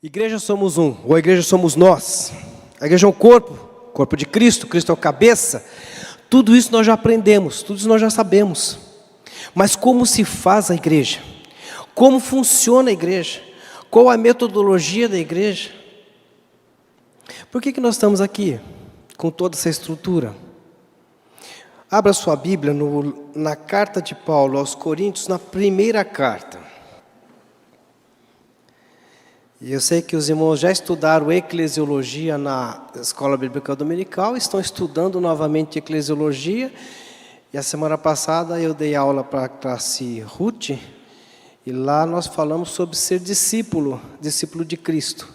Igreja somos um, ou a igreja somos nós. A igreja é um corpo de Cristo, Cristo é o cabeça. Tudo isso nós já aprendemos, tudo isso nós já sabemos. Mas como se faz a igreja? Como funciona a igreja? Qual a metodologia da igreja? Por que nós estamos aqui com toda essa estrutura? Abra sua Bíblia na carta de Paulo aos Coríntios, na primeira carta. E eu sei que os irmãos já estudaram eclesiologia na Escola Bíblica Dominical, estão estudando novamente eclesiologia. E a semana passada eu dei aula para a classe Ruth, e lá nós falamos sobre ser discípulo de Cristo.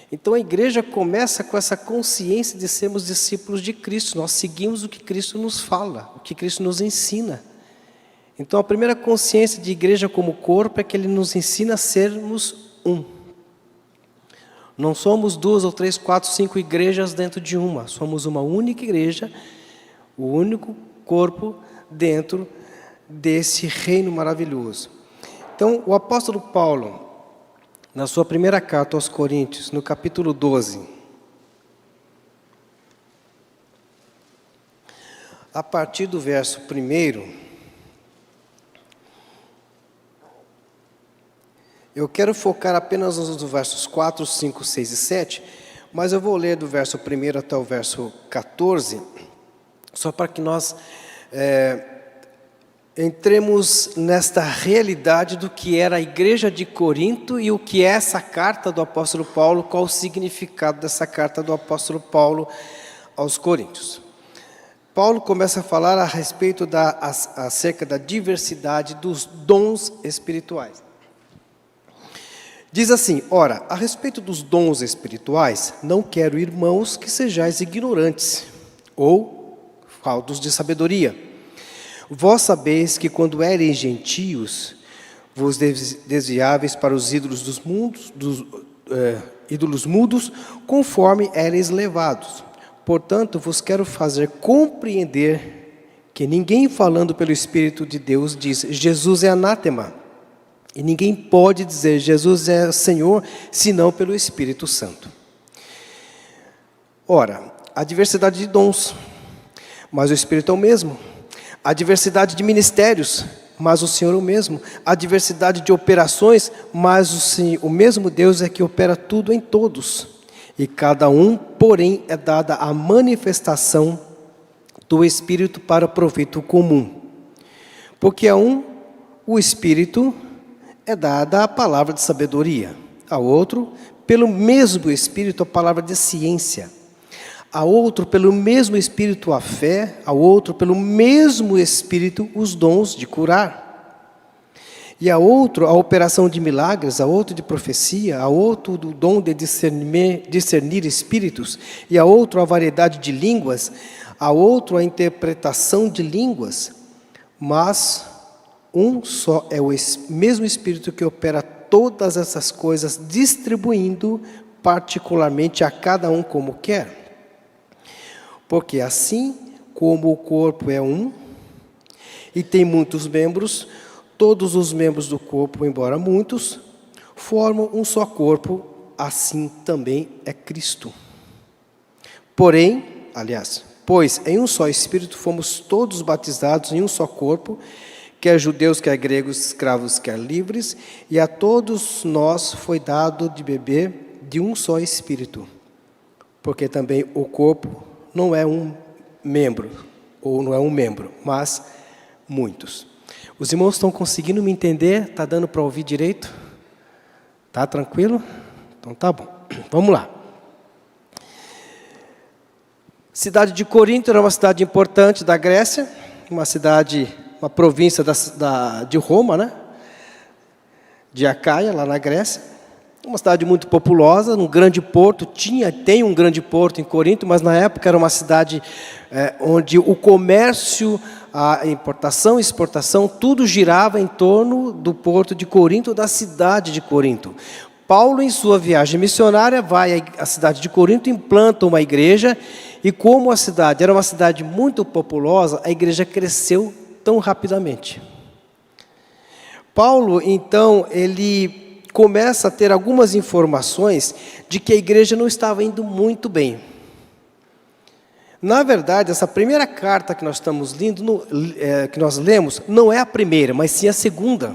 Então a igreja começa com essa consciência de sermos discípulos de Cristo. Nós seguimos o que Cristo nos fala, o que Cristo nos ensina. Então a primeira consciência de igreja como corpo é que Ele nos ensina a sermos um. Não somos 2 ou 3, 4, 5 igrejas dentro de uma. Somos uma única igreja, o único corpo dentro desse reino maravilhoso. Então, o apóstolo Paulo, na sua primeira carta aos Coríntios, no capítulo 12, a partir do verso 1, eu quero focar apenas nos versos 4, 5, 6 e 7, mas eu vou ler do verso 1 até o verso 14, só para que nós entremos nesta realidade do que era a igreja de Corinto e o que é essa carta do apóstolo Paulo, qual o significado dessa carta do apóstolo Paulo aos Coríntios. Paulo começa a falar a respeito acerca da diversidade dos dons espirituais. Diz assim: ora, a respeito dos dons espirituais, não quero, irmãos, que sejais ignorantes, ou faltos de sabedoria. Vós sabeis que quando ereis gentios, vos desviáveis para os ídolos dos mundos, ídolos mudos, conforme ereis levados. Portanto, vos quero fazer compreender que ninguém falando pelo Espírito de Deus diz, Jesus é anátema. E ninguém pode dizer, Jesus é Senhor, senão pelo Espírito Santo. Ora, há diversidade de dons, mas o Espírito é o mesmo. Há diversidade de ministérios, mas o Senhor é o mesmo. Há diversidade de operações, mas o mesmo Deus é que opera tudo em todos. E cada um, porém, é dada a manifestação do Espírito para proveito comum. Porque a um, o Espírito é dada a palavra de sabedoria, a outro, pelo mesmo Espírito, a palavra de ciência, a outro, pelo mesmo Espírito, a fé, a outro, pelo mesmo Espírito, os dons de curar, e a outro, a operação de milagres, a outro de profecia, a outro, o dom de discernir espíritos, e a outro, a variedade de línguas, a outro, a interpretação de línguas, mas um só é o mesmo Espírito que opera todas essas coisas, distribuindo particularmente a cada um como quer. Porque assim como o corpo é um, e tem muitos membros, todos os membros do corpo, embora muitos, formam um só corpo, assim também é Cristo. Pois em um só Espírito fomos todos batizados em um só corpo, quer judeus, quer gregos, escravos, quer livres, e a todos nós foi dado de beber de um só Espírito. Porque também o corpo não é um membro, mas muitos. Os irmãos estão conseguindo me entender? Está dando para ouvir direito? Está tranquilo? Então tá bom. Vamos lá. Cidade de Corinto era uma cidade importante da Grécia, uma província de Roma, né? De Acaia, lá na Grécia. Uma cidade muito populosa, um grande porto. Tem um grande porto em Corinto, mas na época era uma cidade onde o comércio, a importação e exportação, tudo girava em torno do porto de Corinto, da cidade de Corinto. Paulo, em sua viagem missionária, vai à cidade de Corinto, implanta uma igreja, e como a cidade era uma cidade muito populosa, a igreja cresceu tão rapidamente. Paulo, então, ele começa a ter algumas informações de que a igreja não estava indo muito bem. Na verdade, essa primeira carta que nós estamos lendo, que nós lemos, não é a primeira, mas sim a segunda.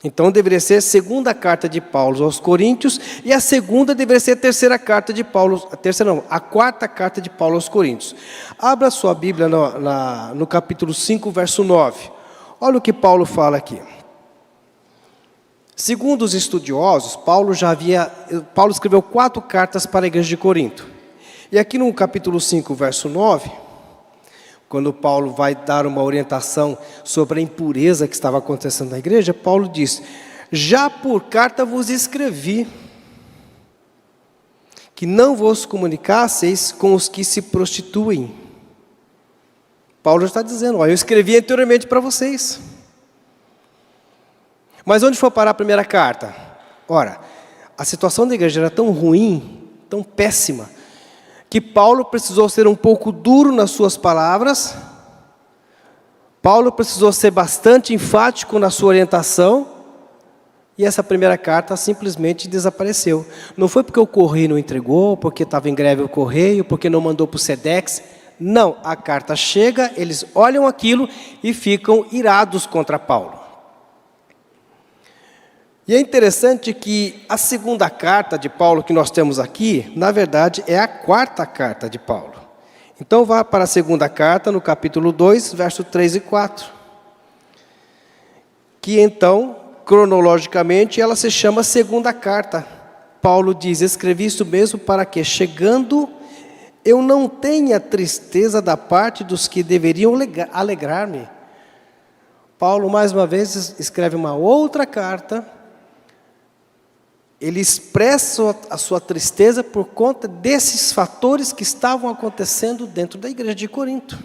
Então deveria ser a segunda carta de Paulo aos Coríntios, e a segunda deveria ser a terceira carta de Paulo, a quarta carta de Paulo aos Coríntios. Abra sua Bíblia no capítulo 5, verso 9. Olha o que Paulo fala aqui. Segundo os estudiosos, Paulo escreveu 4 cartas para a igreja de Corinto. E aqui no capítulo 5, verso 9, quando Paulo vai dar uma orientação sobre a impureza que estava acontecendo na igreja, Paulo diz: já por carta vos escrevi, que não vos comunicasseis com os que se prostituem. Paulo está dizendo: olha, eu escrevi anteriormente para vocês. Mas onde foi parar a primeira carta? Ora, a situação da igreja era tão ruim, tão péssima, que Paulo precisou ser um pouco duro nas suas palavras. Paulo precisou ser bastante enfático na sua orientação. E essa primeira carta simplesmente desapareceu. Não foi porque o correio não entregou, porque estava em greve o correio, porque não mandou para o Sedex. Não, a carta chega, eles olham aquilo e ficam irados contra Paulo. E é interessante que a segunda carta de Paulo que nós temos aqui, na verdade, é a quarta carta de Paulo. Então, vá para a segunda carta, no capítulo 2, verso 3 e 4. Que então, cronologicamente, ela se chama segunda carta. Paulo diz: escrevi isso mesmo para que, chegando, eu não tenha tristeza da parte dos que deveriam alegrar-me. Paulo, mais uma vez, escreve uma outra carta. Ele expressa a sua tristeza por conta desses fatores que estavam acontecendo dentro da igreja de Corinto.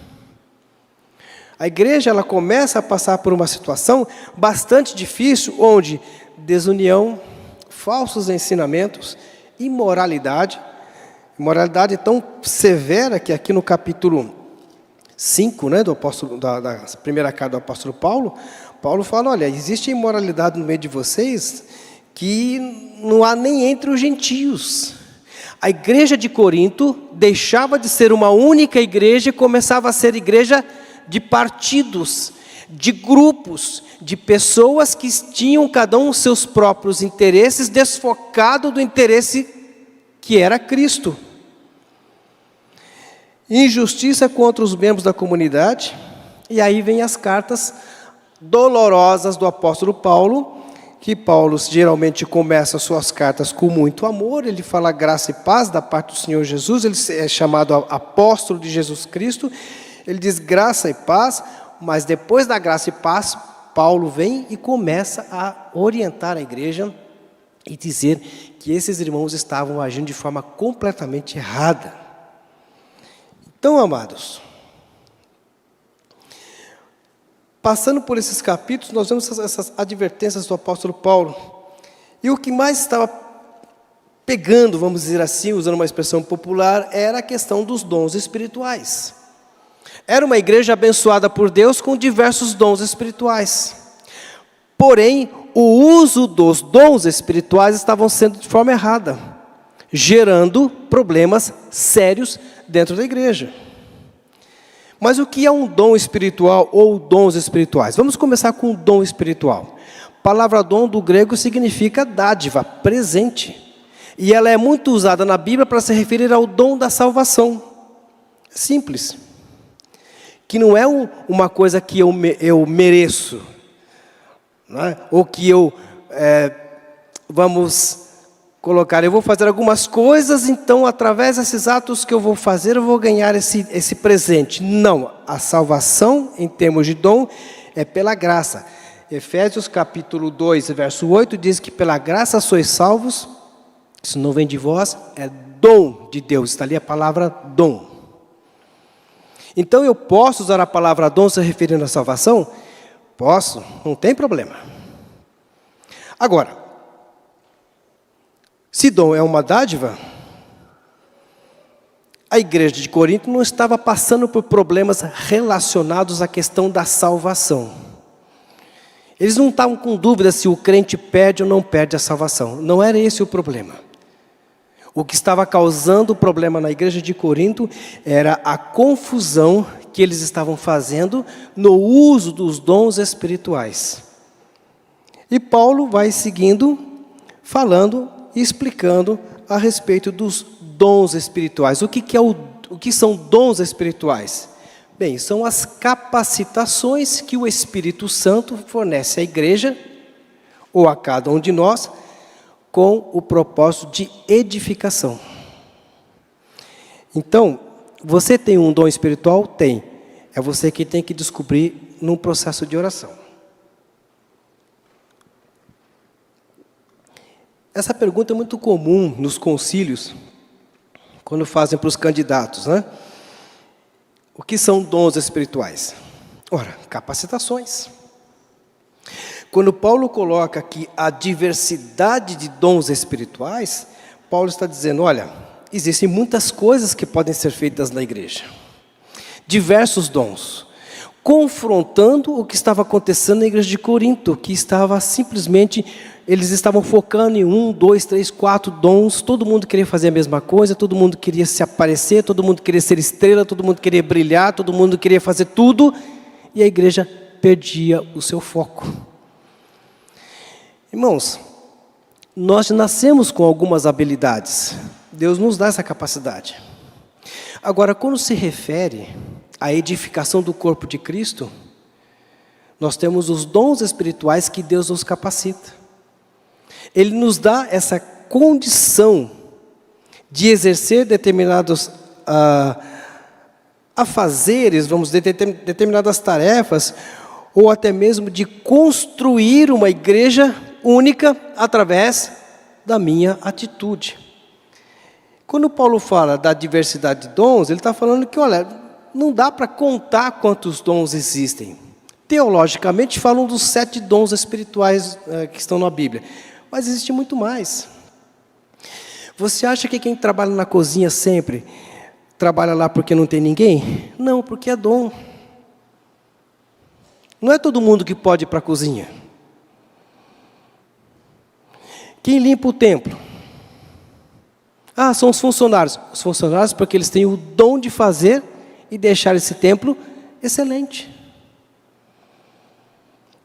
A igreja, ela começa a passar por uma situação bastante difícil, onde desunião, falsos ensinamentos, imoralidade tão severa que aqui no capítulo 5, né, da primeira carta do apóstolo Paulo, Paulo fala: olha, existe imoralidade no meio de vocês que não há nem entre os gentios. A igreja de Corinto deixava de ser uma única igreja e começava a ser igreja de partidos, de grupos, de pessoas que tinham cada um seus próprios interesses, desfocado do interesse que era Cristo. Injustiça contra os membros da comunidade. E aí vem as cartas dolorosas do apóstolo Paulo, que Paulo geralmente começa suas cartas com muito amor. Ele fala graça e paz da parte do Senhor Jesus. Ele é chamado apóstolo de Jesus Cristo. Ele diz graça e paz, mas depois da graça e paz, Paulo vem e começa a orientar a igreja e dizer que esses irmãos estavam agindo de forma completamente errada. Então, amados, passando por esses capítulos, nós vemos essas advertências do apóstolo Paulo. E o que mais estava pegando, vamos dizer assim, usando uma expressão popular, era a questão dos dons espirituais. Era uma igreja abençoada por Deus com diversos dons espirituais. Porém, o uso dos dons espirituais estavam sendo de forma errada, gerando problemas sérios dentro da igreja. Mas o que é um dom espiritual ou dons espirituais? Vamos começar com o dom espiritual. A palavra dom do grego significa dádiva, presente. E ela é muito usada na Bíblia para se referir ao dom da salvação. Simples. Que não é uma coisa que eu mereço, não é? Ou que eu, eu vou fazer algumas coisas, então através desses atos que eu vou fazer, eu vou ganhar esse presente. Não, a salvação em termos de dom é pela graça. Efésios capítulo 2, verso 8, diz que pela graça sois salvos, isso não vem de vós, é dom de Deus, está ali a palavra dom. Então eu posso usar a palavra dom se referindo à salvação? Posso, não tem problema. Agora, se dom é uma dádiva, a igreja de Corinto não estava passando por problemas relacionados à questão da salvação. Eles não estavam com dúvida se o crente perde ou não perde a salvação. Não era esse o problema. O que estava causando o problema na igreja de Corinto era a confusão que eles estavam fazendo no uso dos dons espirituais. E Paulo vai seguindo, falando e explicando a respeito dos dons espirituais. O que são dons espirituais? Bem, são as capacitações que o Espírito Santo fornece à igreja, ou a cada um de nós, com o propósito de edificação. Então, você tem um dom espiritual? Tem. É você que tem que descobrir num processo de oração. Essa pergunta é muito comum nos concílios, quando fazem para os candidatos, né? O que são dons espirituais? Ora, capacitações. Quando Paulo coloca aqui a diversidade de dons espirituais, Paulo está dizendo, olha, existem muitas coisas que podem ser feitas na igreja. Diversos dons. Confrontando o que estava acontecendo na igreja de Corinto, que estava simplesmente, eles estavam focando em 1, 2, 3, 4 dons, todo mundo queria fazer a mesma coisa, todo mundo queria se aparecer, todo mundo queria ser estrela, todo mundo queria brilhar, todo mundo queria fazer tudo, e a igreja perdia o seu foco. Irmãos, nós nascemos com algumas habilidades, Deus nos dá essa capacidade. Agora, quando se refere à edificação do corpo de Cristo, nós temos os dons espirituais que Deus nos capacita. Ele nos dá essa condição de exercer determinados afazeres, vamos dizer, determinadas tarefas, ou até mesmo de construir uma igreja única através da minha atitude. Quando Paulo fala da diversidade de dons, ele está falando que, olha, não dá para contar quantos dons existem. Teologicamente falam dos 7 dons espirituais que estão na Bíblia. Mas existe muito mais. Você acha que quem trabalha na cozinha sempre trabalha lá porque não tem ninguém? Não, porque é dom. Não é todo mundo que pode ir para a cozinha. Quem limpa o templo? São os funcionários. Os funcionários porque eles têm o dom de fazer e deixar esse templo excelente.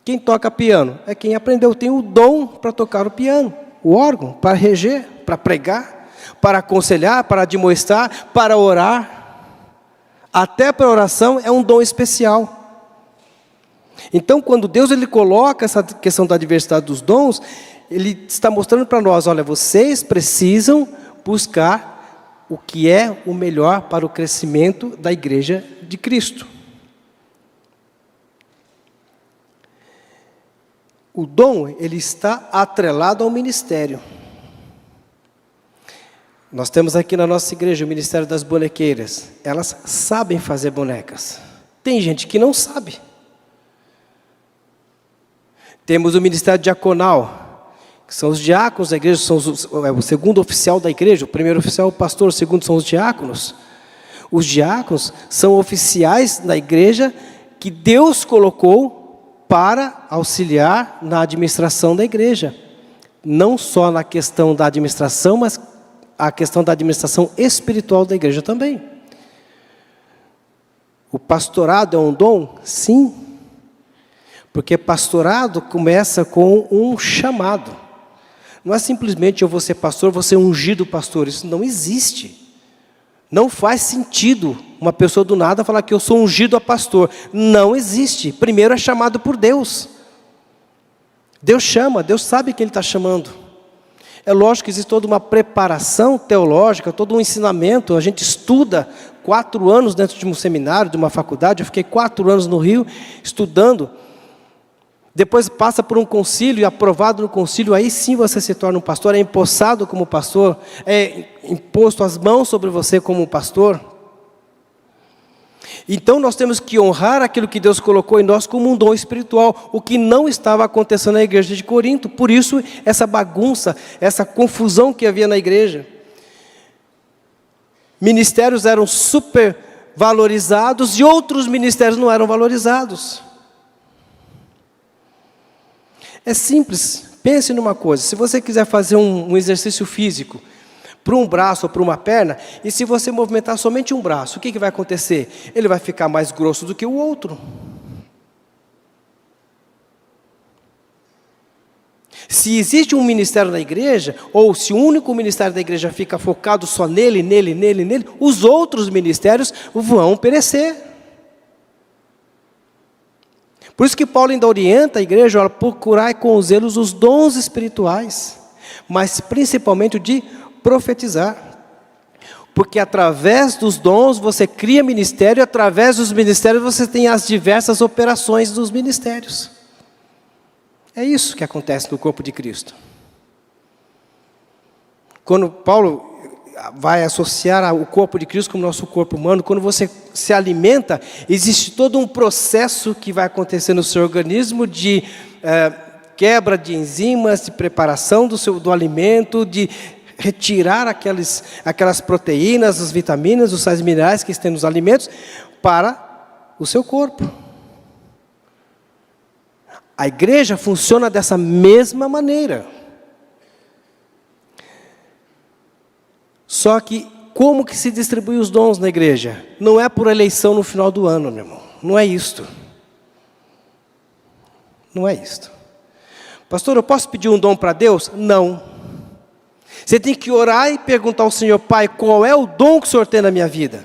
Quem toca piano? É quem aprendeu, tem o dom para tocar o piano, o órgão, para reger, para pregar, para aconselhar, para admoestar, para orar. Até para oração é um dom especial. Então, quando Deus ele coloca essa questão da diversidade dos dons, Ele está mostrando para nós, olha, vocês precisam buscar o que é o melhor para o crescimento da igreja de Cristo. O dom, ele está atrelado ao ministério. Nós temos aqui na nossa igreja o Ministério das Bonequeiras. Elas sabem fazer bonecas. Tem gente que não sabe. Temos o Ministério Diaconal, que são os diáconos da igreja, são o segundo oficial da igreja. O primeiro oficial é o pastor, o segundo são os diáconos. Os diáconos são oficiais da igreja que Deus colocou para auxiliar na administração da igreja. Não só na questão da administração, mas a questão da administração espiritual da igreja também. O pastorado é um dom? Sim. Porque pastorado começa com um chamado. Não é simplesmente eu vou ser pastor, vou ser ungido pastor. Isso não existe. Não faz sentido uma pessoa do nada falar que eu sou ungido a pastor. Não existe. Primeiro é chamado por Deus. Deus chama, Deus sabe quem Ele está chamando. É lógico que existe toda uma preparação teológica, todo um ensinamento. A gente estuda 4 anos dentro de um seminário, de uma faculdade. Eu fiquei 4 anos no Rio estudando. Depois passa por um concílio e aprovado no concílio, aí sim você se torna um pastor, é empossado como pastor, é imposto as mãos sobre você como pastor. Então nós temos que honrar aquilo que Deus colocou em nós como um dom espiritual, o que não estava acontecendo na igreja de Corinto. Por isso essa bagunça, essa confusão que havia na igreja. Ministérios eram super valorizados e outros ministérios não eram valorizados. É simples. Pense numa coisa. Se você quiser fazer um exercício físico para um braço ou para uma perna, e se você movimentar somente um braço, o que vai acontecer? Ele vai ficar mais grosso do que o outro. Se existe um ministério na igreja, ou se o único ministério da igreja fica focado só nele, os outros ministérios vão perecer. Por isso que Paulo ainda orienta a igreja a procurar com zelo os dons espirituais, mas principalmente o de profetizar. Porque através dos dons você cria ministério, e através dos ministérios você tem as diversas operações dos ministérios. É isso que acontece no corpo de Cristo. Quando Paulo vai associar o corpo de Cristo com o nosso corpo humano, quando você se alimenta, existe todo um processo que vai acontecer no seu organismo de quebra de enzimas, de preparação do alimento, de retirar aquelas proteínas, as vitaminas, os sais minerais que estão nos alimentos para o seu corpo. A igreja funciona dessa mesma maneira. Só que, como que se distribui os dons na igreja? Não é por eleição no final do ano, meu irmão. Não é isto. Não é isto. Pastor, eu posso pedir um dom para Deus? Não. Você tem que orar e perguntar ao Senhor, Pai, qual é o dom que o Senhor tem na minha vida?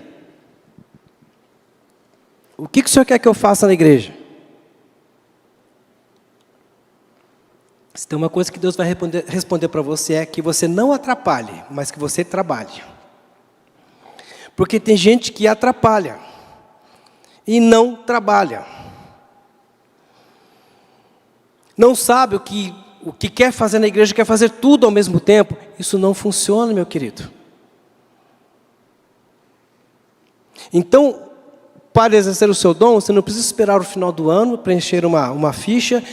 O que o Senhor quer que eu faça na igreja? Se tem uma coisa que Deus vai responder para você é que você não atrapalhe, mas que você trabalhe. Porque tem gente que atrapalha e não trabalha. Não sabe o que quer fazer na igreja, quer fazer tudo ao mesmo tempo. Isso não funciona, meu querido. Então, para exercer o seu dom, você não precisa esperar o final do ano, preencher uma ficha,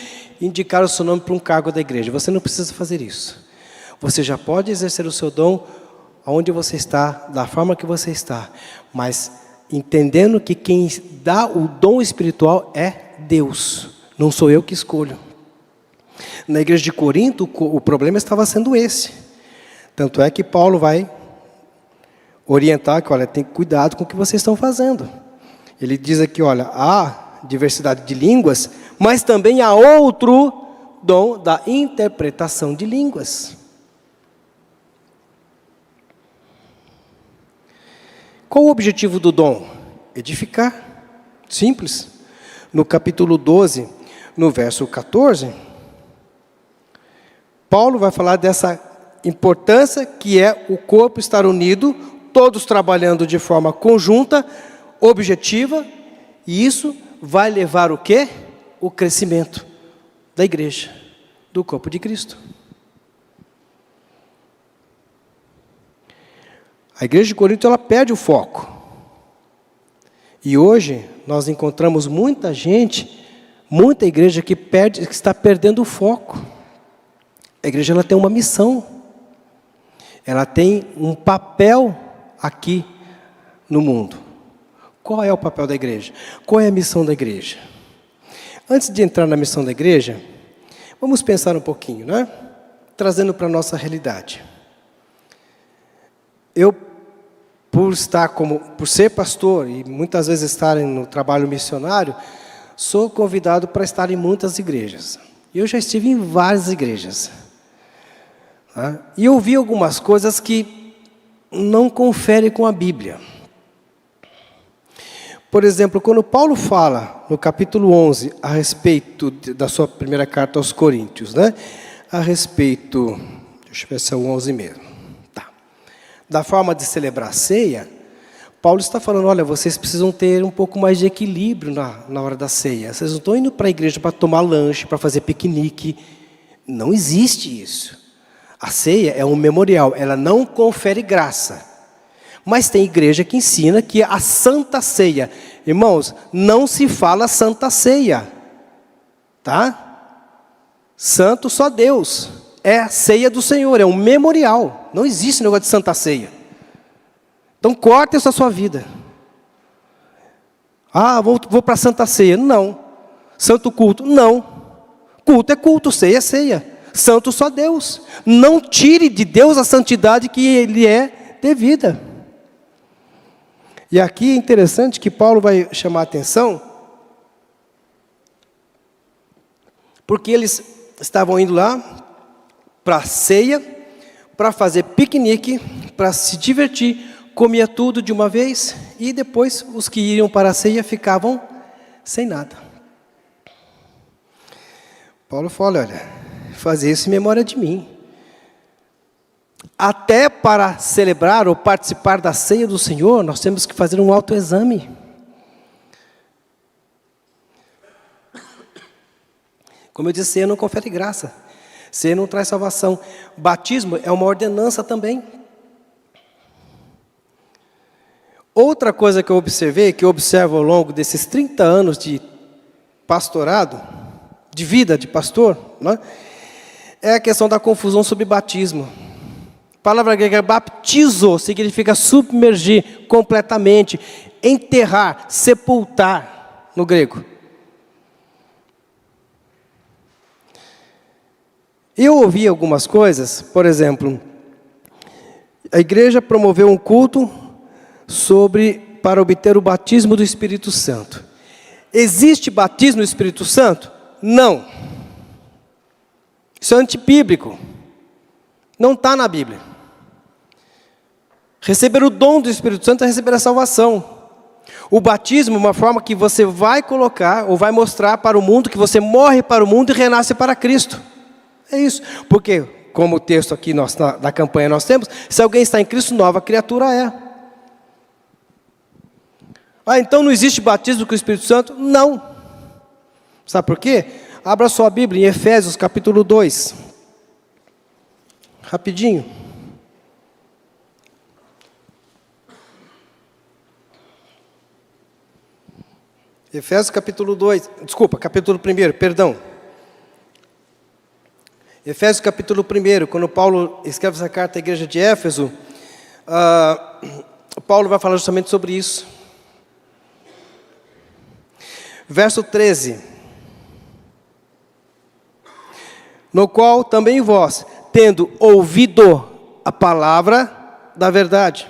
indicar o seu nome para um cargo da igreja. Você não precisa fazer isso. Você já pode exercer o seu dom onde você está, da forma que você está, mas entendendo que quem dá o dom espiritual é Deus, não sou eu que escolho. Na igreja de Corinto, o problema estava sendo esse. Tanto é que Paulo vai orientar que, olha, tem cuidado com o que vocês estão fazendo. Ele diz aqui, olha, há diversidade de línguas, mas também há outro dom da interpretação de línguas. Qual o objetivo do dom? Edificar. Simples. No capítulo 12, no verso 14, Paulo vai falar dessa importância que é o corpo estar unido, todos trabalhando de forma conjunta, objetiva, e isso vai levar o quê? O crescimento da igreja, do corpo de Cristo. A igreja de Corinto, ela perde o foco. E hoje, nós encontramos muita gente, muita igreja que está perdendo o foco. A igreja, ela tem uma missão. Ela tem um papel aqui no mundo. Qual é o papel da igreja? Qual é a missão da igreja? Antes de entrar na missão da igreja, vamos pensar um pouquinho, né? Trazendo para a nossa realidade. Eu, por ser pastor e muitas vezes estar no trabalho missionário, sou convidado para estar em muitas igrejas. Eu já estive em várias igrejas. Tá? E eu vi algumas coisas que não conferem com a Bíblia. Por exemplo, quando Paulo fala no capítulo 11 a respeito da sua primeira carta aos Coríntios, né? A respeito, deixa eu ver se é o 11 mesmo, tá. Da forma de celebrar a ceia, Paulo está falando, olha, vocês precisam ter um pouco mais de equilíbrio na hora da ceia. Vocês não estão indo para a igreja para tomar lanche, para fazer piquenique. Não existe isso. A ceia é um memorial, ela não confere graça. Mas tem igreja que ensina que a Santa Ceia, irmãos, não se fala Santa Ceia, tá? Santo só Deus, é a ceia do Senhor, é um memorial, não existe negócio de Santa Ceia. Então corta isso da sua vida. Vou para a Santa Ceia, não. Santo culto, não. Culto é culto, ceia é ceia. Santo só Deus. Não tire de Deus a santidade que Ele é devida. E aqui é interessante que Paulo vai chamar a atenção, porque eles estavam indo lá para a ceia, para fazer piquenique, para se divertir, comia tudo de uma vez, e depois os que iriam para a ceia ficavam sem nada. Paulo fala, olha, fazer isso em memória de mim. Até para celebrar ou participar da ceia do Senhor, nós temos que fazer um autoexame. Como eu disse, ceia não confere graça. Ceia não traz salvação. Batismo é uma ordenança também. Outra coisa que eu observei, que eu observo ao longo desses 30 anos de pastorado, de vida de pastor, né, é a questão da confusão sobre batismo. A palavra grega baptizo significa submergir completamente, enterrar, sepultar, no grego. Eu ouvi algumas coisas, por exemplo, a igreja promoveu um culto para obter o batismo do Espírito Santo. Existe batismo do Espírito Santo? Não. Isso é antibíblico. Não está na Bíblia. Receber o dom do Espírito Santo é receber a salvação. O batismo é uma forma que você vai colocar, ou vai mostrar para o mundo, que você morre para o mundo e renasce para Cristo. É isso. Porque, como o texto aqui da campanha nós temos, se alguém está em Cristo, nova criatura é. Então não existe batismo com o Espírito Santo? Não. Sabe por quê? Abra sua Bíblia em Efésios capítulo 2. Rapidinho. Efésios capítulo 2, capítulo 1, perdão. Efésios capítulo 1, quando Paulo escreve essa carta à igreja de Éfeso, Paulo vai falar justamente sobre isso. Verso 13. No qual também vós, tendo ouvido a palavra da verdade,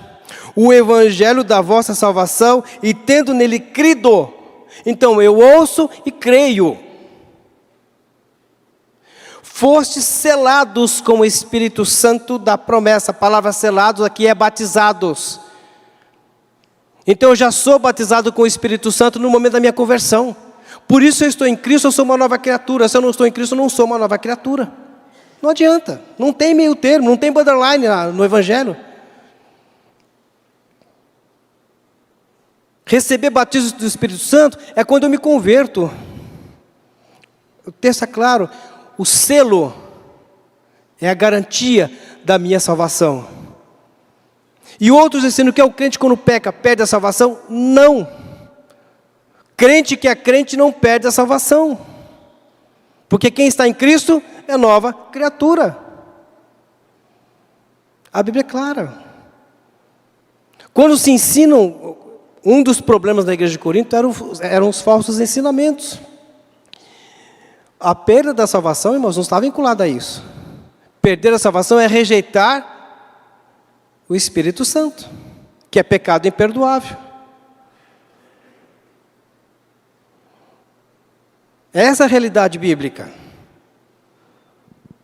o evangelho da vossa salvação, e tendo nele crido. Então eu ouço e creio. Fostes selados com o Espírito Santo da promessa. A palavra selados aqui é batizados. Então eu já sou batizado com o Espírito Santo no momento da minha conversão. Por isso eu estou em Cristo, eu sou uma nova criatura. Se eu não estou em Cristo, eu não sou uma nova criatura. Não adianta. Não tem meio termo, não tem borderline no Evangelho. Receber batismo do Espírito Santo é quando eu me converto. O texto é claro. O selo é a garantia da minha salvação. E outros ensinam que é o crente quando peca, perde a salvação? Não. Crente que é crente não perde a salvação. Porque quem está em Cristo é nova criatura. A Bíblia é clara. Quando se ensinam, um dos problemas da igreja de Corinto eram os falsos ensinamentos. A perda da salvação, irmãos, não está vinculada a isso. Perder a salvação é rejeitar o Espírito Santo, que é pecado imperdoável. Essa é a realidade bíblica.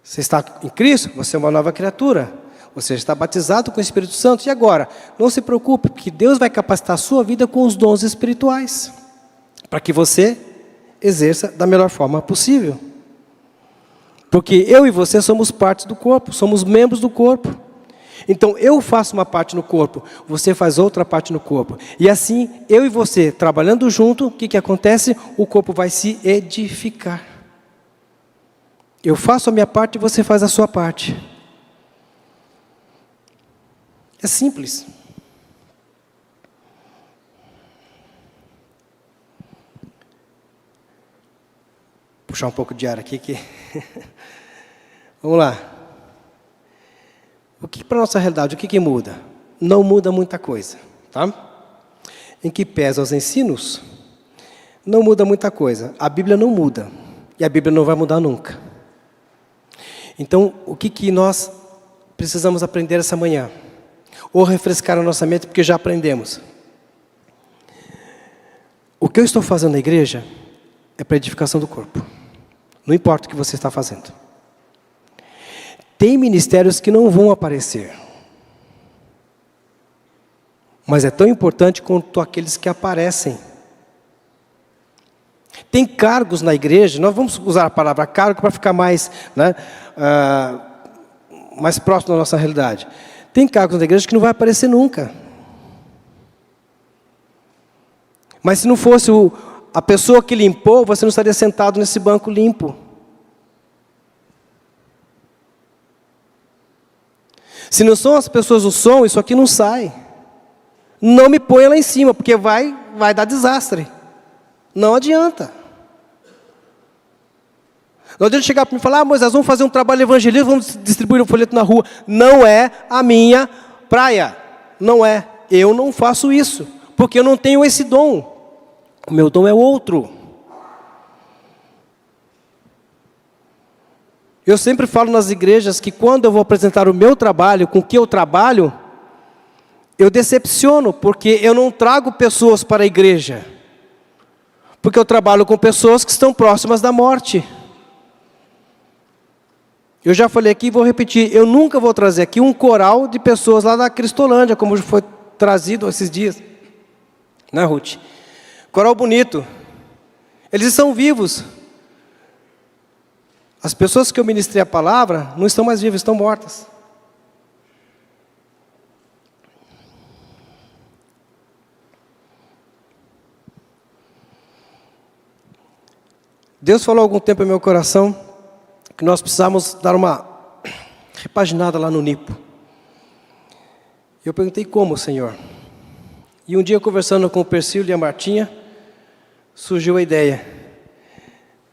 Você está em Cristo, você é uma nova criatura. Você está batizado com o Espírito Santo. E agora, não se preocupe, porque Deus vai capacitar a sua vida com os dons espirituais, para que você exerça da melhor forma possível. Porque eu e você somos partes do corpo, somos membros do corpo. Então eu faço uma parte no corpo, você faz outra parte no corpo. E assim, eu e você trabalhando junto, o que acontece? O corpo vai se edificar. Eu faço a minha parte e você faz a sua parte. É simples. Puxar um pouco de ar aqui que vamos lá. O que para a nossa realidade, o que muda? Não muda muita coisa, tá? Em que pesa os ensinos, não muda muita coisa. A Bíblia não muda. E a Bíblia não vai mudar nunca. Então, o que nós precisamos aprender essa manhã? Ou refrescar a nossa mente, porque já aprendemos. O que eu estou fazendo na igreja é para edificação do corpo. Não importa o que você está fazendo. Tem ministérios que não vão aparecer. Mas é tão importante quanto aqueles que aparecem. Tem cargos na igreja, nós vamos usar a palavra cargo para ficar mais, mais próximo da nossa realidade. Tem cargos na igreja que não vai aparecer nunca. Mas se não fosse a pessoa que limpou, você não estaria sentado nesse banco limpo. Se não são as pessoas do som, isso aqui não sai. Não me ponha lá em cima, porque vai dar desastre. Não adianta. Não adianta chegar para mim e falar, Moisés, vamos fazer um trabalho evangelístico, vamos distribuir um folheto na rua. Não é a minha praia. Não é. Eu não faço isso, porque eu não tenho esse dom. O meu dom é outro. Eu sempre falo nas igrejas que quando eu vou apresentar o meu trabalho, com o que eu trabalho, eu decepciono, porque eu não trago pessoas para a igreja. Porque eu trabalho com pessoas que estão próximas da morte. Eu já falei aqui e vou repetir, eu nunca vou trazer aqui um coral de pessoas lá da Cristolândia, como foi trazido esses dias. Né, Ruth? Coral bonito. Eles estão vivos. As pessoas que eu ministrei a palavra não estão mais vivas, estão mortas. Deus falou há algum tempo em meu coração que nós precisamos dar uma repaginada lá no Nipo. Eu perguntei como, Senhor? E um dia, conversando com o Persílio e a Martinha, surgiu a ideia.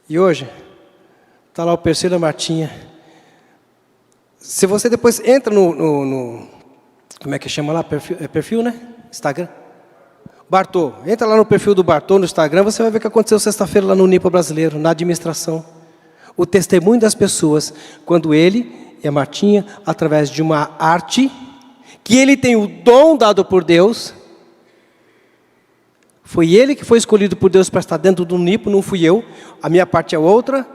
E hoje, está lá o Persílio e a Martinha. Se você depois entra no como é que chama lá? Perfil, né? Instagram. Bartô. Entra lá no perfil do Bartô no Instagram, você vai ver o que aconteceu sexta-feira lá no Nipo Brasileiro, na administração. O testemunho das pessoas, quando ele e a Martinha, através de uma arte, que ele tem o dom dado por Deus, foi ele que foi escolhido por Deus para estar dentro do Nipo, não fui eu, a minha parte é outra,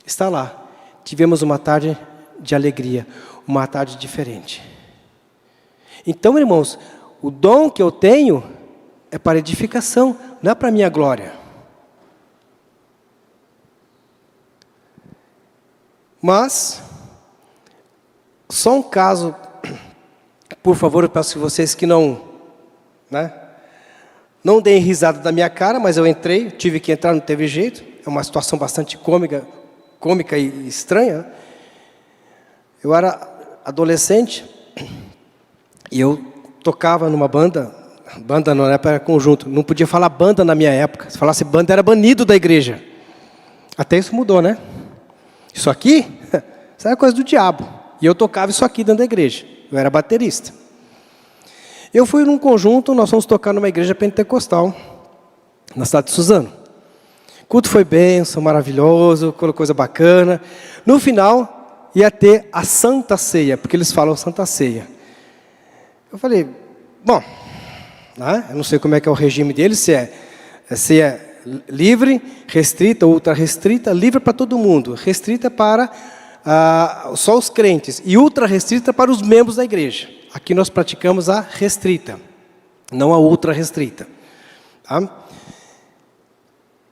está lá. Tivemos uma tarde de alegria, uma tarde diferente. Então, irmãos, o dom que eu tenho é para edificação, não é para minha glória. Mas, só um caso, por favor, eu peço que vocês que não deem risada da minha cara, mas eu entrei, tive que entrar, não teve jeito. É uma situação bastante cômica e estranha. Eu era adolescente e eu tocava numa banda não era conjunto, não podia falar banda na minha época. Se falasse banda, era banido da igreja. Até isso mudou, né? Isso aqui, isso era coisa do diabo. E eu tocava isso aqui dentro da igreja. Eu era baterista. Eu fui num conjunto, nós fomos tocar numa igreja pentecostal, na cidade de Suzano. O culto foi bênção, maravilhoso, coisa bacana. No final, ia ter a Santa Ceia, porque eles falam Santa Ceia. Eu falei, bom, eu não sei como é que é o regime deles, se é livre, restrita, ultra restrita, livre para todo mundo, restrita para só os crentes e ultra restrita para os membros da igreja. Aqui nós praticamos a restrita, não a ultra restrita. Tá?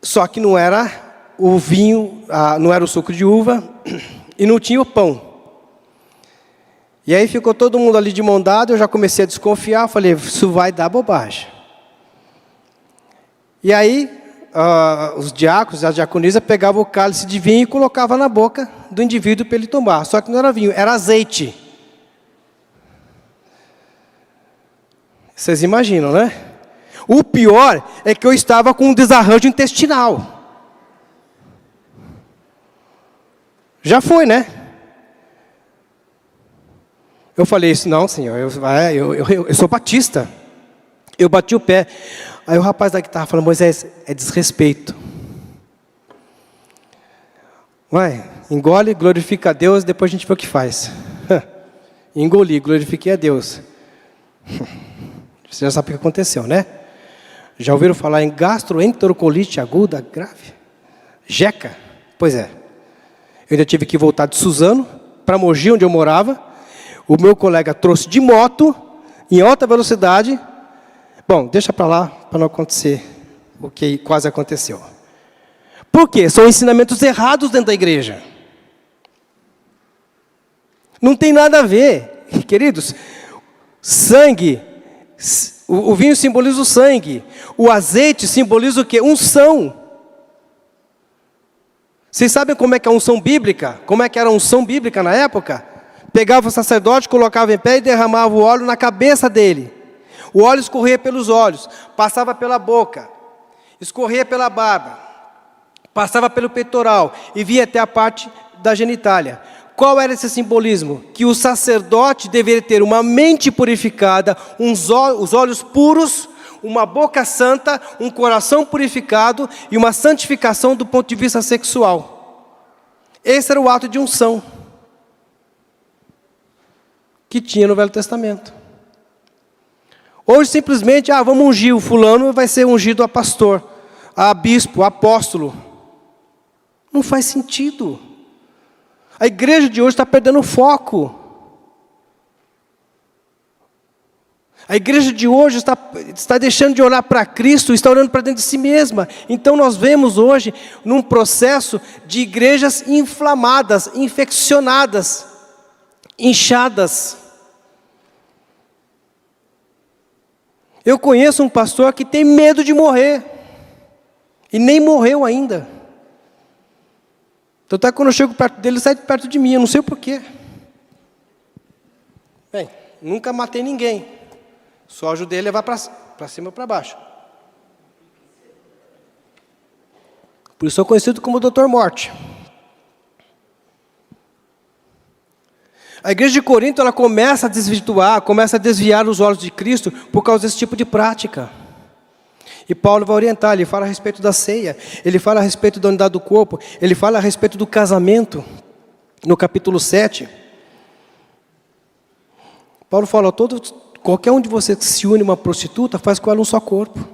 Só que não era o vinho, não era o suco de uva e não tinha o pão. E aí ficou todo mundo ali de mão dada, eu já comecei a desconfiar, falei, isso vai dar bobagem. E aí, os diáconos, a diaconisa, pegavam o cálice de vinho e colocavam na boca do indivíduo para ele tomar. Só que não era vinho, era azeite. Vocês imaginam, né? O pior é que eu estava com um desarranjo intestinal. Já foi, né? Eu falei isso, não, senhor, eu sou batista. Eu bati o pé. Aí o rapaz da guitarra falou, Moisés, é desrespeito. Vai, engole, glorifica a Deus, depois a gente vê o que faz. Engoli, glorifiquei a Deus. Você já sabe o que aconteceu, né? Já ouviram falar em gastroenterocolitis aguda grave? Jeca? Pois é. Eu ainda tive que voltar de Suzano para Mogi, onde eu morava. O meu colega trouxe de moto, em alta velocidade. Bom, deixa para lá, para não acontecer o que quase aconteceu. Por quê? São ensinamentos errados dentro da igreja. Não tem nada a ver, queridos. Sangue, o vinho simboliza o sangue. O azeite simboliza o quê? Unção. Vocês sabem como é que é a unção bíblica? Como é que era a unção bíblica na época? Pegava o sacerdote, colocava em pé e derramava o óleo na cabeça dele. O óleo escorria pelos olhos, passava pela boca, escorria pela barba, passava pelo peitoral e vinha até a parte da genitália. Qual era esse simbolismo? Que o sacerdote deveria ter uma mente purificada, os olhos puros, uma boca santa, um coração purificado e uma santificação do ponto de vista sexual. Esse era o ato de unção que tinha no Velho Testamento. Hoje simplesmente, vamos ungir o fulano, vai ser ungido a pastor, a bispo, a apóstolo. Não faz sentido. A igreja de hoje está perdendo o foco. A igreja de hoje está deixando de olhar para Cristo, está olhando para dentro de si mesma. Então nós vemos hoje num processo de igrejas inflamadas, infeccionadas, inchadas. Eu conheço um pastor que tem medo de morrer. E nem morreu ainda. Então até quando eu chego perto dele, ele sai de perto de mim, eu não sei o porquê. Bem, nunca matei ninguém. Só ajudei a levar para cima ou para baixo. Por isso sou conhecido como Dr. Morte. A igreja de Corinto, ela começa a desvirtuar, começa a desviar os olhos de Cristo por causa desse tipo de prática. E Paulo vai orientar, ele fala a respeito da ceia, ele fala a respeito da unidade do corpo, ele fala a respeito do casamento, no capítulo 7. Paulo fala, qualquer um de vocês que se une a uma prostituta, faz com ela um só corpo.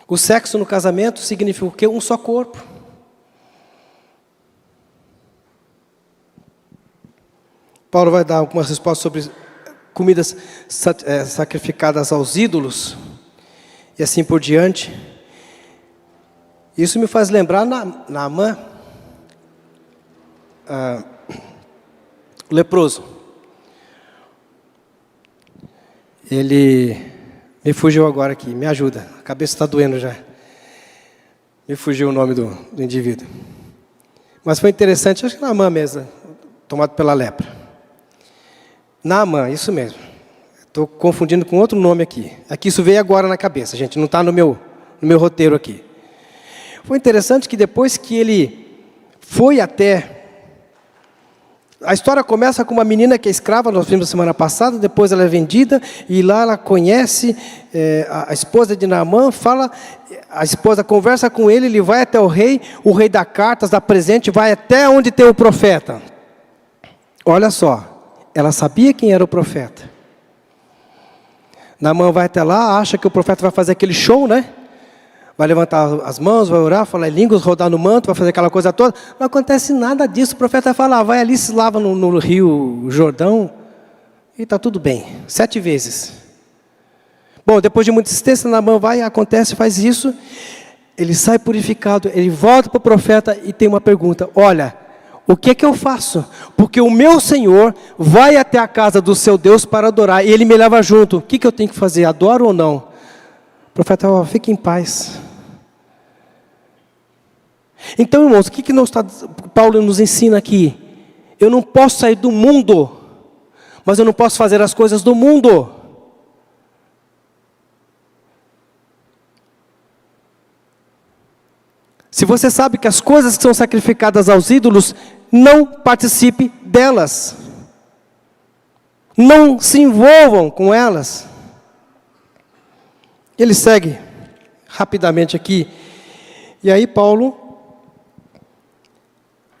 O sexo no casamento significa o quê? Um só corpo. Paulo vai dar algumas respostas sobre comidas sacrificadas aos ídolos, e assim por diante. Isso me faz lembrar Naamã, o leproso. Ele me fugiu agora aqui, me ajuda, a cabeça está doendo já. Me fugiu o nome do indivíduo. Mas foi interessante, acho que Naamã mesmo, tomado pela lepra. Naamã, isso mesmo. Estou confundindo com outro nome aqui. Aqui isso veio agora na cabeça, gente, não está no meu roteiro aqui. Foi interessante que depois que ele foi até... A história começa com uma menina que é escrava, nós vimos semana passada, depois ela é vendida, e lá ela conhece a esposa de Naamã, a esposa conversa com ele, ele vai até o rei dá cartas, dá presente, vai até onde tem o profeta. Olha só, ela sabia quem era o profeta. Naamã vai até lá, acha que o profeta vai fazer aquele show, né? Vai levantar as mãos, vai orar, falar em línguas, rodar no manto, vai fazer aquela coisa toda. Não acontece nada disso. O profeta vai falar, vai ali, se lava no rio Jordão, e está tudo bem. 7 vezes. Bom, depois de muita insistência, Naamã vai, acontece, faz isso. Ele sai purificado, ele volta para o profeta e tem uma pergunta. Olha, o que é que eu faço? Porque o meu Senhor vai até a casa do seu Deus para adorar, e ele me leva junto. O que eu tenho que fazer? Adoro ou não? O profeta fala, fique em paz. Então, irmãos, o que Paulo nos ensina aqui? Eu não posso sair do mundo, mas eu não posso fazer as coisas do mundo. Se você sabe que as coisas que são sacrificadas aos ídolos, não participe delas. Não se envolvam com elas. Ele segue rapidamente aqui. E aí Paulo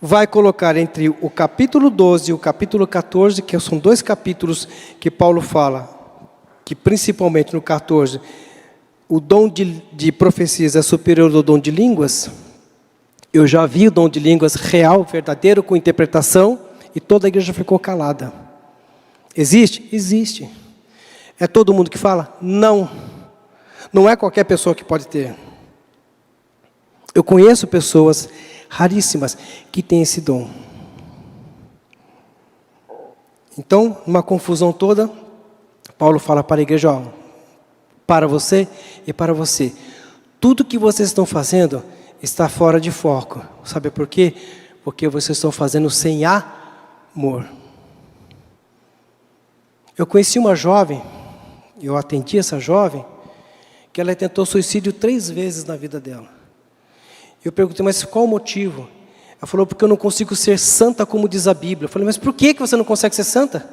vai colocar entre o capítulo 12 e o capítulo 14, que são 2 capítulos que Paulo fala, que principalmente no 14, o dom de profecias é superior ao dom de línguas. Eu já vi o dom de línguas real, verdadeiro, com interpretação, e toda a igreja ficou calada. Existe? Existe. É todo mundo que fala? Não. Não é qualquer pessoa que pode ter. Eu conheço pessoas raríssimas que têm esse dom. Então, numa confusão toda, Paulo fala para a igreja, ó, para você e para você. Tudo que vocês estão fazendo está fora de foco. Sabe por quê? Porque vocês estão fazendo sem amor. Eu conheci uma jovem, eu atendi essa jovem, que ela tentou suicídio 3 vezes na vida dela. Eu perguntei, mas qual o motivo? Ela falou, porque eu não consigo ser santa como diz a Bíblia. Eu falei, mas por que você não consegue ser santa?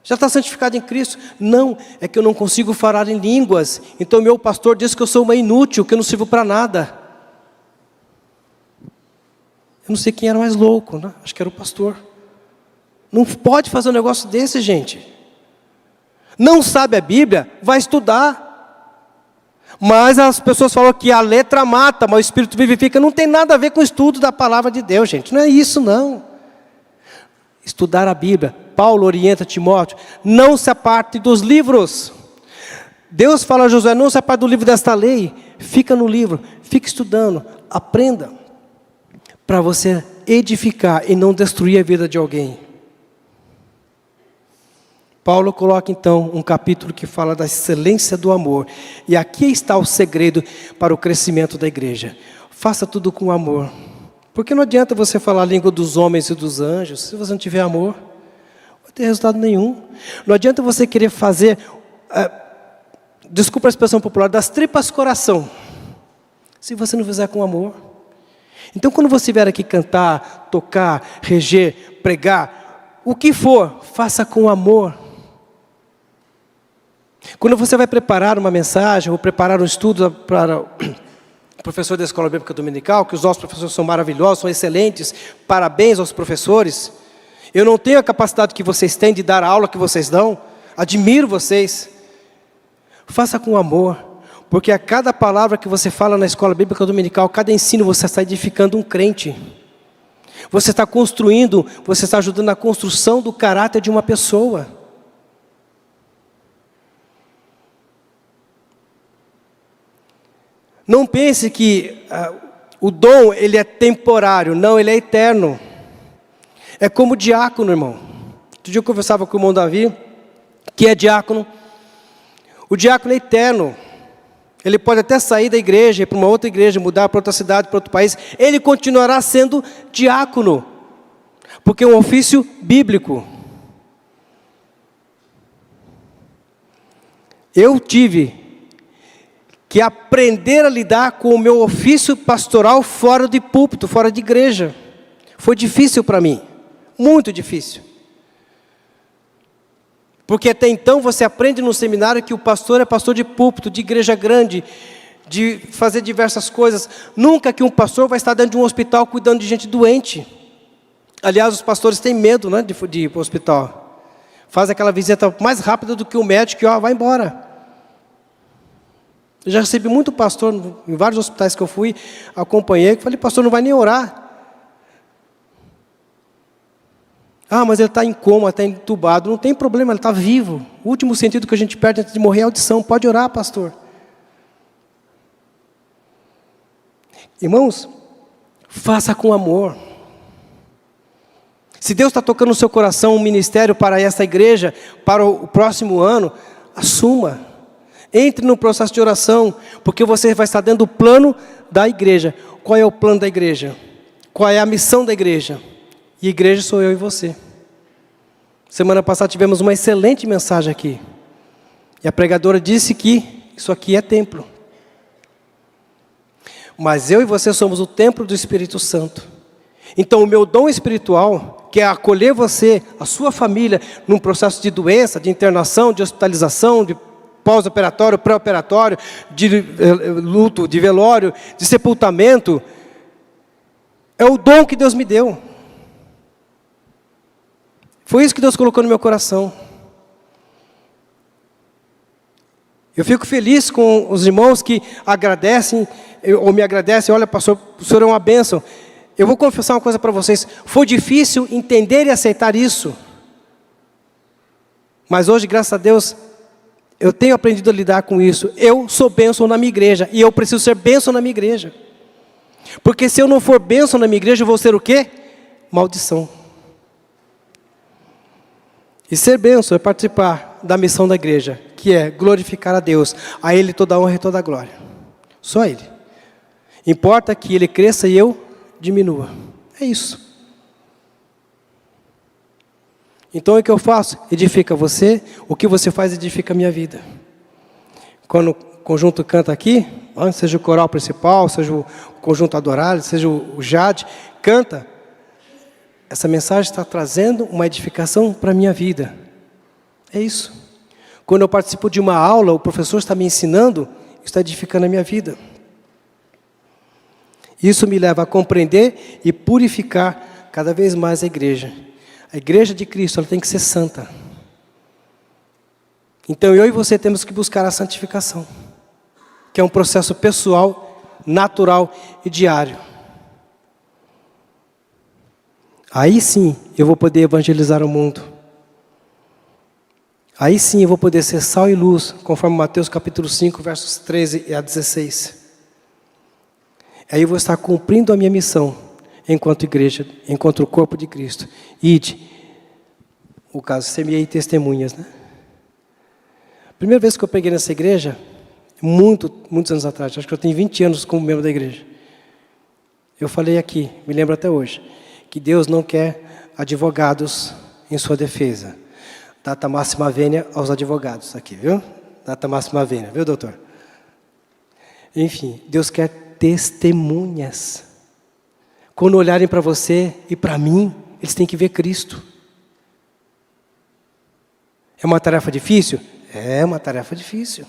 Já está santificado em Cristo? Não, é que eu não consigo falar em línguas. Então meu pastor disse que eu sou uma inútil, que eu não sirvo para nada. Eu não sei quem era mais louco, né? Acho que era o pastor. Não pode fazer um negócio desse, gente. Não sabe a Bíblia, vai estudar. Mas as pessoas falam que a letra mata, mas o Espírito vivifica. Não tem nada a ver com o estudo da palavra de Deus, gente. Não é isso, não. Estudar a Bíblia. Paulo orienta Timóteo, não se aparte dos livros. Deus fala a Josué, não se aparte do livro desta lei. Fica no livro, fica estudando, aprenda. Para você edificar e não destruir a vida de alguém. Paulo coloca então um capítulo que fala da excelência do amor. E aqui está o segredo para o crescimento da igreja. Faça tudo com amor. Porque não adianta você falar a língua dos homens e dos anjos, se você não tiver amor, não vai ter resultado nenhum. Não adianta você querer fazer, desculpa a expressão popular, das tripas coração, se você não fizer com amor. Então quando você vier aqui cantar, tocar, reger, pregar, o que for, faça com amor. Quando você vai preparar uma mensagem, ou preparar um estudo para o professor da Escola Bíblica Dominical, que os nossos professores são maravilhosos, são excelentes, parabéns aos professores. Eu não tenho a capacidade que vocês têm de dar a aula que vocês dão, admiro vocês. Faça com amor, porque a cada palavra que você fala na Escola Bíblica Dominical, cada ensino, você está edificando um crente. Você está construindo, você está ajudando na construção do caráter de uma pessoa. Não pense que o dom ele é temporário, não, ele é eterno. É como o diácono, irmão. Outro dia eu conversava com o irmão Davi, que é diácono. O diácono é eterno. Ele pode até sair da igreja, ir para uma outra igreja, mudar para outra cidade, para outro país. Ele continuará sendo diácono, porque é um ofício bíblico. Eu tive que aprender a lidar com o meu ofício pastoral fora de púlpito, fora de igreja. Foi difícil para mim, muito difícil. Porque até então você aprende no seminário que o pastor é pastor de púlpito, de igreja grande, de fazer diversas coisas. Nunca que um pastor vai estar dentro de um hospital cuidando de gente doente. Aliás, os pastores têm medo, né, de ir para o hospital. Faz aquela visita mais rápida do que o médico e vai embora. Eu já recebi muito pastor, em vários hospitais que eu fui, acompanhei, que falei, pastor, não vai nem orar. Ah, mas ele está em coma, está entubado. Não tem problema, ele está vivo. O último sentido que a gente perde antes de morrer é a audição. Pode orar, pastor. Irmãos, faça com amor. Se Deus está tocando no seu coração um ministério para essa igreja, para o próximo ano, assuma. Entre no processo de oração, porque você vai estar dentro do plano da igreja. Qual é o plano da igreja? Qual é a missão da igreja? E a igreja sou eu e você. Semana passada tivemos uma excelente mensagem aqui. E a pregadora disse que isso aqui é templo. Mas eu e você somos o templo do Espírito Santo. Então o meu dom espiritual, que é acolher você, a sua família, num processo de doença, de internação, de hospitalização, de pós-operatório, pré-operatório, de luto, de velório, de sepultamento, É o dom que Deus me deu. Foi isso que Deus colocou no meu coração. Eu fico feliz com os irmãos que agradecem, ou me agradecem, olha pastor, o senhor é uma bênção. Eu vou confessar uma coisa para vocês, foi difícil entender e aceitar isso. Mas hoje, graças a Deus, eu tenho aprendido a lidar com isso. Eu sou bênção na minha igreja, e eu preciso ser bênção na minha igreja. Porque se eu não for bênção na minha igreja, eu vou ser o quê? Maldição. E ser bênção é participar da missão da igreja, que é glorificar a Deus, a Ele toda a honra e toda a glória. Só Ele. Importa que Ele cresça e eu diminua. É isso. Então o que eu faço? Edifica você, o que você faz edifica a minha vida. Quando o conjunto canta aqui, seja o coral principal, seja o conjunto adorário, seja o Jade, canta. Essa mensagem está trazendo uma edificação para a minha vida. É isso. Quando eu participo de uma aula, o professor está me ensinando, está edificando a minha vida. Isso me leva a compreender e purificar cada vez mais a igreja. A igreja de Cristo, ela tem que ser santa. Então eu e você temos que buscar a santificação, que é um processo pessoal, natural e diário. Aí sim eu vou poder evangelizar o mundo. Aí sim eu vou poder ser sal e luz, conforme Mateus capítulo 5, versos 13 a 16. Aí eu vou estar cumprindo a minha missão, enquanto igreja, enquanto o corpo de Cristo. Ide, o caso, semeei testemunhas, né? Primeira vez que eu preguei nessa igreja, muitos anos atrás, acho que eu tenho 20 anos como membro da igreja. Eu falei aqui, me lembro até hoje, que Deus não quer advogados em sua defesa. Data máxima vênia aos advogados aqui, viu? Data máxima vênia, viu, doutor? Enfim, Deus quer testemunhas. Quando olharem para você e para mim, eles têm que ver Cristo. É uma tarefa difícil? É uma tarefa difícil.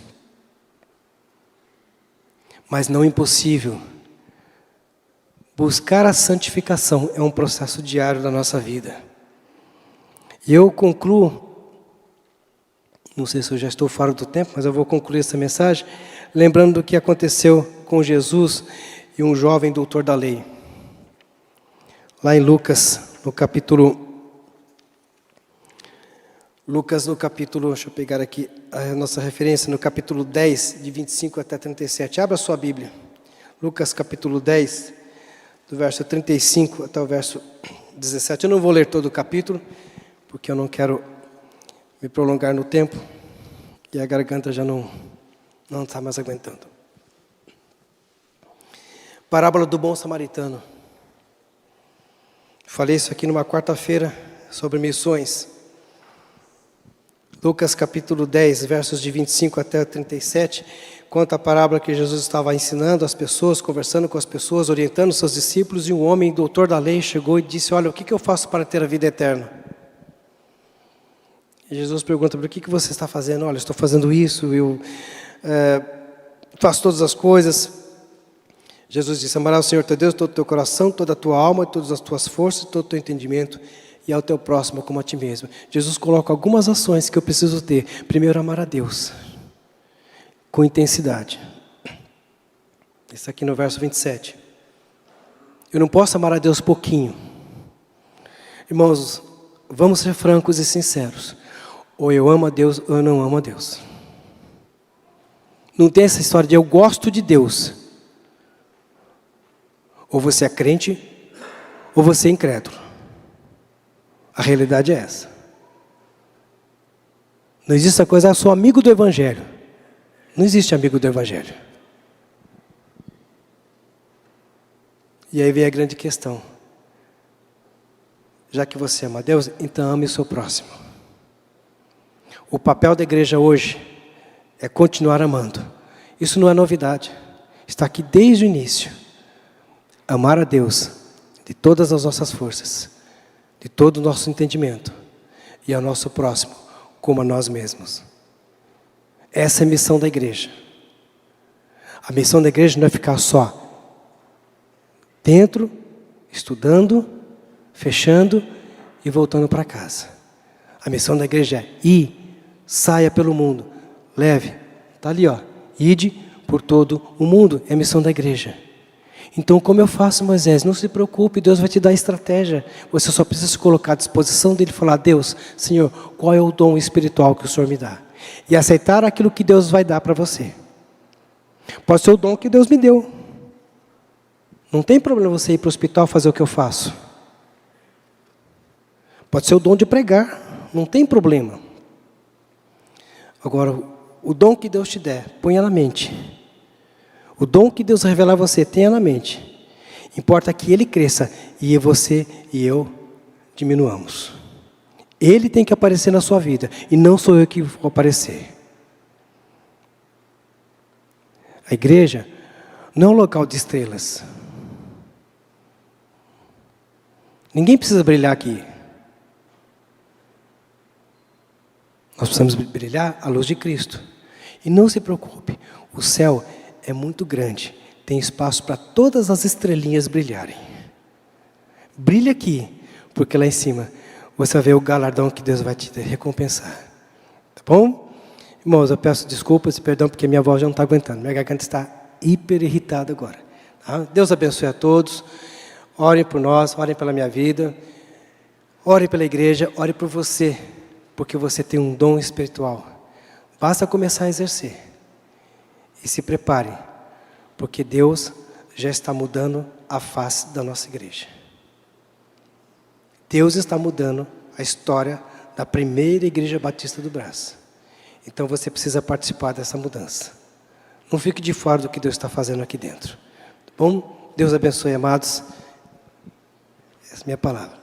Mas não impossível. Buscar a santificação é um processo diário da nossa vida. E eu concluo, não sei se eu já estou fora do tempo, mas eu vou concluir essa mensagem, lembrando do que aconteceu com Jesus e um jovem doutor da lei. Lá em Lucas, no capítulo, deixa eu pegar aqui a nossa referência, no capítulo 10, de 25 até 37. Abra a sua Bíblia. Lucas capítulo 10, do verso 35 até o verso 17. Eu não vou ler todo o capítulo, porque eu não quero me prolongar no tempo, e a garganta já não está mais aguentando. Parábola do bom samaritano. Falei isso aqui numa quarta-feira, sobre missões. Lucas capítulo 10, versos de 25 até 37, conta a parábola que Jesus estava ensinando as pessoas, conversando com as pessoas, orientando seus discípulos, e um homem, doutor da lei, chegou e disse: olha, o que eu faço para ter a vida eterna? E Jesus pergunta: o que você está fazendo? Olha, estou fazendo isso, eu faço todas as coisas. Jesus disse: amarás o Senhor teu Deus, todo o teu coração, toda a tua alma, todas as tuas forças, todo o teu entendimento, e ao teu próximo como a ti mesmo. Jesus coloca algumas ações que eu preciso ter. Primeiro, amar a Deus, com intensidade. Isso aqui no verso 27. Eu não posso amar a Deus pouquinho. Irmãos, vamos ser francos e sinceros. Ou eu amo a Deus, ou eu não amo a Deus. Não tem essa história de eu gosto de Deus. Ou você é crente, ou você é incrédulo. A realidade é essa. Não existe essa coisa, eu sou amigo do Evangelho. Não existe amigo do Evangelho. E aí vem a grande questão. Já que você ama a Deus, então ame o seu próximo. O papel da igreja hoje é continuar amando. Isso não é novidade. Está aqui desde o início. Amar a Deus de todas as nossas forças, de todo o nosso entendimento, e ao nosso próximo como a nós mesmos. Essa é a missão da igreja. A missão da igreja não é ficar só dentro, estudando, fechando e voltando para casa. A missão da igreja é ir, saia pelo mundo, leve, está ali, ó, ide por todo o mundo, é a missão da igreja. Então, como eu faço, Moisés? Não se preocupe, Deus vai te dar estratégia. Você só precisa se colocar à disposição dele e falar: Deus, Senhor, qual é o dom espiritual que o Senhor me dá? E aceitar aquilo que Deus vai dar para você. Pode ser o dom que Deus me deu. Não tem problema você ir para o hospital fazer o que eu faço. Pode ser o dom de pregar, não tem problema. Agora, o dom que Deus te der, ponha na mente. O dom que Deus revelar a você, tenha na mente. Importa que ele cresça e você e eu diminuamos. Ele tem que aparecer na sua vida e não sou eu que vou aparecer. A igreja não é um local de estrelas. Ninguém precisa brilhar aqui. Nós precisamos brilhar a luz de Cristo. E não se preocupe, o céu é muito grande, tem espaço para todas as estrelinhas brilharem. Brilha aqui, porque lá em cima você vai ver o galardão que Deus vai te recompensar. Tá bom? Irmãos, eu peço desculpas e perdão porque minha voz já não está aguentando. Minha garganta está hiper irritada agora. Tá? Deus abençoe a todos. Orem por nós, orem pela minha vida. Orem pela igreja, orem por você, porque você tem um dom espiritual. Basta começar a exercer. E se prepare, porque Deus já está mudando a face da nossa igreja. Deus está mudando a história da primeira igreja batista do Brás. Então você precisa participar dessa mudança. Não fique de fora do que Deus está fazendo aqui dentro. Tá bom? Deus abençoe, amados. Essa é a minha palavra.